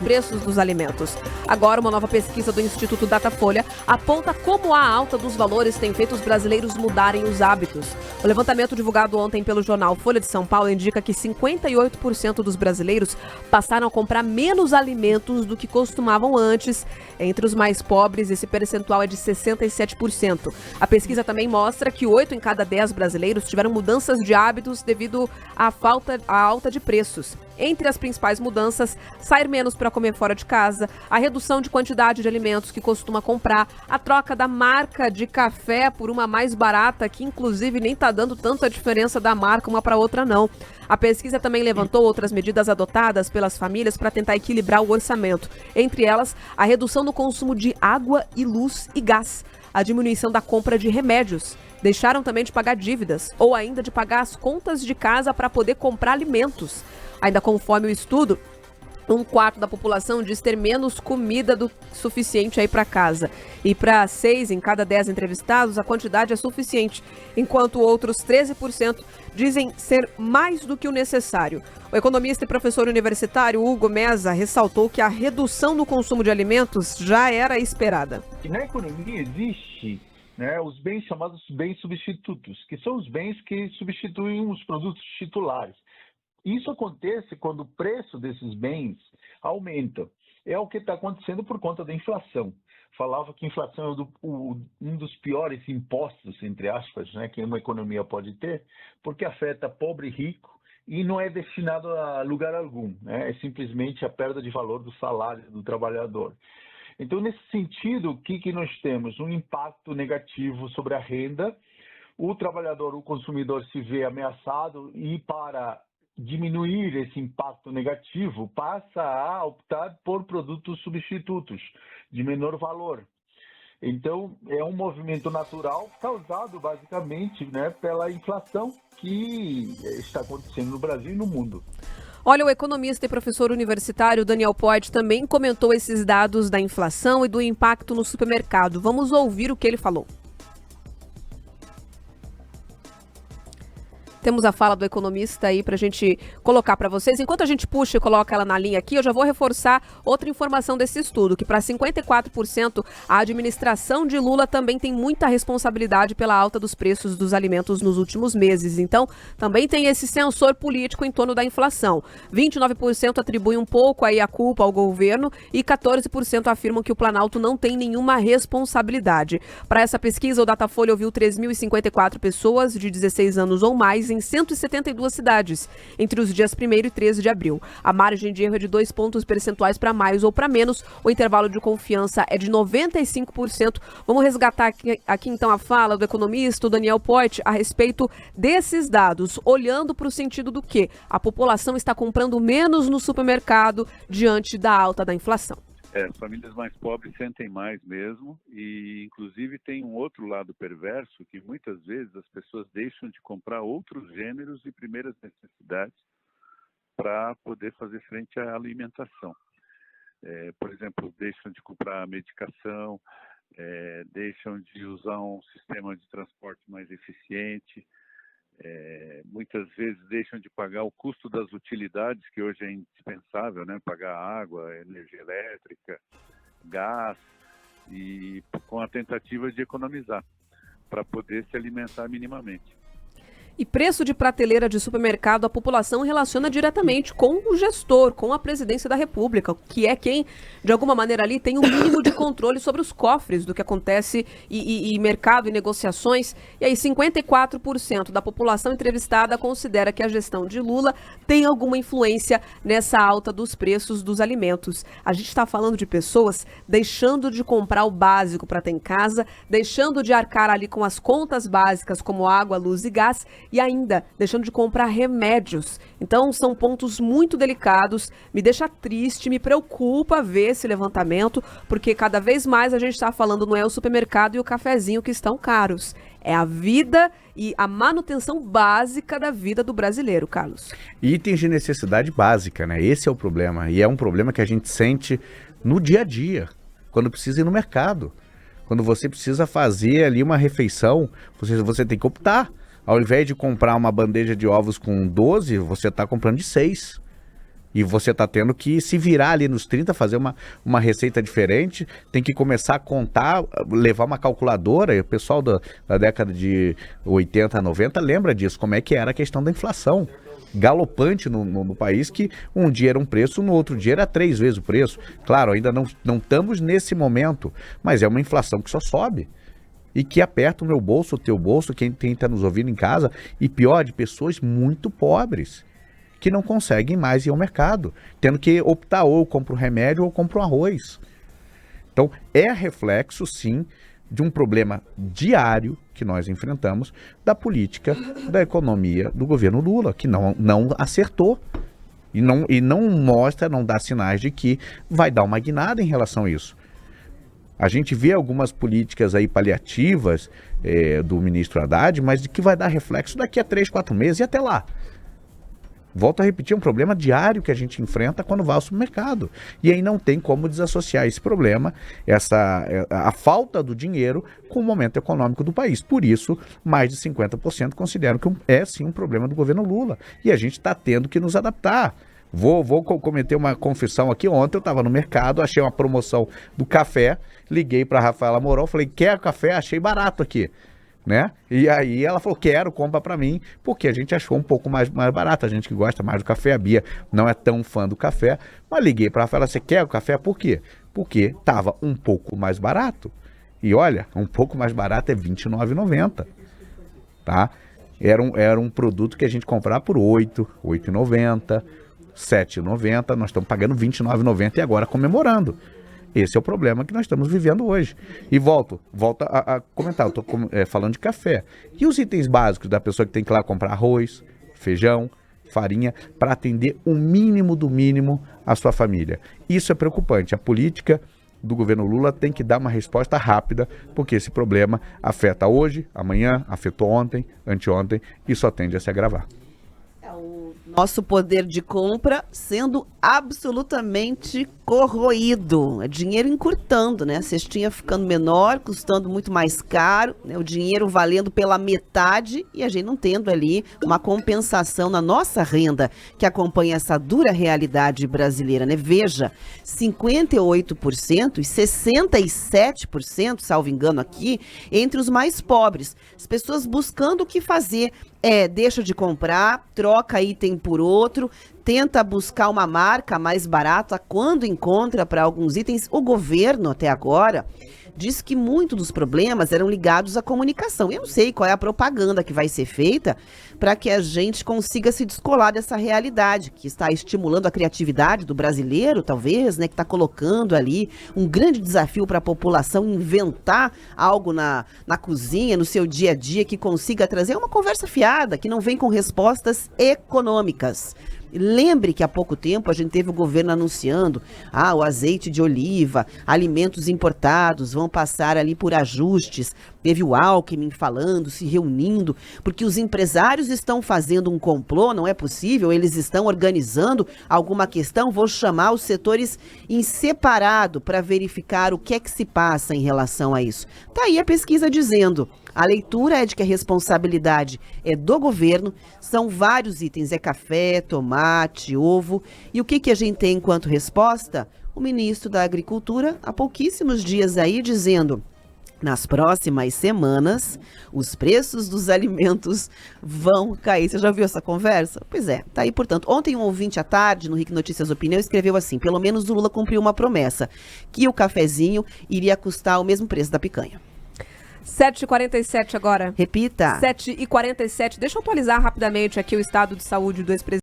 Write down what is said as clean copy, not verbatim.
preços dos alimentos. Agora, uma nova pesquisa do Instituto Datafolha aponta como a alta dos valores tem feito os brasileiros mudarem os hábitos. O levantamento divulgado ontem pelo jornal Folha de São Paulo indica que 58% dos brasileiros passaram a comprar menos alimentos do que costumavam antes. Entre os mais pobres, esse percentual é de 67%. A pesquisa também mostra que 8 em cada 10 brasileiros tiveram mudanças de hábitos devido à alta de preços. Entre as principais mudanças, sair menos para comer fora de casa, a redução de quantidade de alimentos que costuma comprar, a troca da marca de café por uma mais barata, que inclusive nem está dando tanta diferença da marca uma para outra não. A pesquisa também levantou outras medidas adotadas pelas famílias para tentar equilibrar o orçamento. Entre elas, a redução no consumo de água e luz e gás, a diminuição da compra de remédios. Deixaram também de pagar dívidas ou ainda de pagar as contas de casa para poder comprar alimentos. Ainda conforme o estudo, 1/4 da população diz ter menos comida do suficiente aí para casa. E para 6 em cada 10 entrevistados, a quantidade é suficiente, enquanto outros 13% dizem ser mais do que o necessário. O economista e professor universitário Hugo Meza ressaltou que a redução no consumo de alimentos já era esperada. Na economia existe os bens chamados bens substitutos, que são os bens que substituem os produtos titulares. Isso acontece quando o preço desses bens aumenta. É o que está acontecendo por conta da inflação. Falava que a inflação é um dos piores impostos, entre aspas, que uma economia pode ter, porque afeta pobre e rico e não é destinado a lugar algum. É simplesmente a perda de valor do salário do trabalhador. Então, nesse sentido, o que nós temos? Um impacto negativo sobre a renda. O trabalhador, o consumidor se vê ameaçado e para diminuir esse impacto negativo, passa a optar por produtos substitutos de menor valor. Então, é um movimento natural causado basicamente pela inflação que está acontecendo no Brasil e no mundo. Olha, o economista e professor universitário Daniel Poit também comentou esses dados da inflação e do impacto no supermercado. Vamos ouvir o que ele falou. Temos a fala do economista aí para a gente colocar para vocês. Enquanto a gente puxa e coloca ela na linha aqui, eu já vou reforçar outra informação desse estudo, que para 54% a administração de Lula também tem muita responsabilidade pela alta dos preços dos alimentos nos últimos meses. Então, também tem esse sensor político em torno da inflação. 29% atribuem um pouco aí a culpa ao governo e 14% afirmam que o Planalto não tem nenhuma responsabilidade. Para essa pesquisa, o Datafolha ouviu 3.054 pessoas de 16 anos ou mais em 172 cidades, entre os dias 1º e 13 de abril. A margem de erro é de 2 pontos percentuais para mais ou para menos. O intervalo de confiança é de 95%. Vamos resgatar aqui então a fala do economista Daniel Poit a respeito desses dados, olhando para o sentido do que a população está comprando menos no supermercado diante da alta da inflação. As famílias mais pobres sentem mais mesmo e, inclusive, tem um outro lado perverso que muitas vezes as pessoas deixam de comprar outros gêneros de primeiras necessidades para poder fazer frente à alimentação. Por exemplo, deixam de comprar medicação, deixam de usar um sistema de transporte mais eficiente, muitas vezes deixam de pagar o custo das utilidades, que hoje é indispensável, pagar água, energia elétrica, gás, e com a tentativa de economizar para poder se alimentar minimamente. E preço de prateleira de supermercado, a população relaciona diretamente com o gestor, com a presidência da República, que é quem, de alguma maneira ali, tem o mínimo de controle sobre os cofres do que acontece e mercado e negociações. E aí 54% da população entrevistada considera que a gestão de Lula tem alguma influência nessa alta dos preços dos alimentos. A gente está falando de pessoas deixando de comprar o básico para ter em casa, deixando de arcar ali com as contas básicas como água, luz e gás, e ainda deixando de comprar remédios. Então, são pontos muito delicados, me deixa triste, me preocupa ver esse levantamento, porque cada vez mais a gente está falando não é o supermercado e o cafezinho que estão caros, é a vida e a manutenção básica da vida do brasileiro, Carlos. Itens de necessidade básica, Esse é o problema, e é um problema que a gente sente no dia a dia, quando precisa ir no mercado. Quando você precisa fazer ali uma refeição, você tem que optar. Ao invés de comprar uma bandeja de ovos com 12, você está comprando de 6. E você está tendo que se virar ali nos 30, fazer uma receita diferente, tem que começar a contar, levar uma calculadora, e o pessoal da década de 80, 90 lembra disso, como é que era a questão da inflação galopante no país, que um dia era um preço, no outro dia era 3 vezes o preço. Claro, ainda não estamos nesse momento, mas é uma inflação que só sobe. E que aperta o meu bolso, o teu bolso, quem está nos ouvindo em casa, e pior, de pessoas muito pobres, que não conseguem mais ir ao mercado, tendo que optar ou eu compro remédio ou eu compro arroz. Então, é reflexo, sim, de um problema diário que nós enfrentamos da política, da economia do governo Lula, que não acertou e não mostra, não dá sinais de que vai dar uma guinada em relação a isso. A gente vê algumas políticas aí paliativas do ministro Haddad, mas de que vai dar reflexo daqui a 3, 4 meses e até lá. Volto a repetir, é um problema diário que a gente enfrenta quando vai ao supermercado. E aí não tem como desassociar esse problema, a falta do dinheiro, com o momento econômico do país. Por isso, mais de 50% consideram que é sim um problema do governo Lula. E a gente está tendo que nos adaptar. Vou cometer uma confissão aqui. Ontem eu estava no mercado, achei uma promoção do café, liguei para a Rafaela Mourão, falei, quer café? Achei barato aqui. Né? E aí ela falou, quero, compra pra mim, porque a gente achou um pouco mais barato, a gente que gosta mais do café, a Bia não é tão fã do café, mas liguei pra ela, você quer o café? Por quê? Porque tava um pouco mais barato, e olha, um pouco mais barato é R$29,90, tá? Era um produto que a gente comprava por R$8,90, R$7,90, nós estamos pagando R$29,90 e agora comemorando. Esse é o problema que nós estamos vivendo hoje. E volto a comentar, eu estou falando de café. E os itens básicos da pessoa que tem que ir lá comprar arroz, feijão, farinha, para atender o mínimo do mínimo à sua família. Isso é preocupante. A política do governo Lula tem que dar uma resposta rápida, porque esse problema afeta hoje, amanhã, afetou ontem, anteontem, e só tende a se agravar. Nosso poder de compra sendo absolutamente corroído, dinheiro encurtando, né? A cestinha ficando menor, custando muito mais caro, né? O dinheiro valendo pela metade e a gente não tendo ali uma compensação na nossa renda que acompanha essa dura realidade brasileira, né? Veja, 58% e 67%, salvo engano aqui, entre os mais pobres. As pessoas buscando o que fazer. Deixa de comprar, troca item por outro, tenta buscar uma marca mais barata quando encontra para alguns itens. O governo, até agora, diz que muitos dos problemas eram ligados à comunicação. Eu não sei qual é a propaganda que vai ser feita para que a gente consiga se descolar dessa realidade, que está estimulando a criatividade do brasileiro, talvez, né, que está colocando ali um grande desafio para a população inventar algo na cozinha, no seu dia a dia, que consiga trazer uma conversa fiada, que não vem com respostas econômicas. Lembre que há pouco tempo a gente teve o governo anunciando o azeite de oliva, alimentos importados vão passar ali por ajustes. Teve o Alckmin falando, se reunindo, porque os empresários estão fazendo um complô, não é possível, eles estão organizando alguma questão, vou chamar os setores em separado para verificar o que é que se passa em relação a isso. Tá aí a pesquisa dizendo. A leitura é de que a responsabilidade é do governo, são vários itens, é café, tomate, ovo. E o que a gente tem enquanto resposta? O ministro da Agricultura, há pouquíssimos dias aí, dizendo: nas próximas semanas, os preços dos alimentos vão cair. Você já ouviu essa conversa? Pois é, tá aí, portanto. Ontem um ouvinte à tarde, no RIC Notícias Opinião, escreveu assim: pelo menos o Lula cumpriu uma promessa, que o cafezinho iria custar o mesmo preço da picanha. 7h47 agora. Repita. 7h47. Deixa eu atualizar rapidamente aqui o estado de saúde do ex-presidente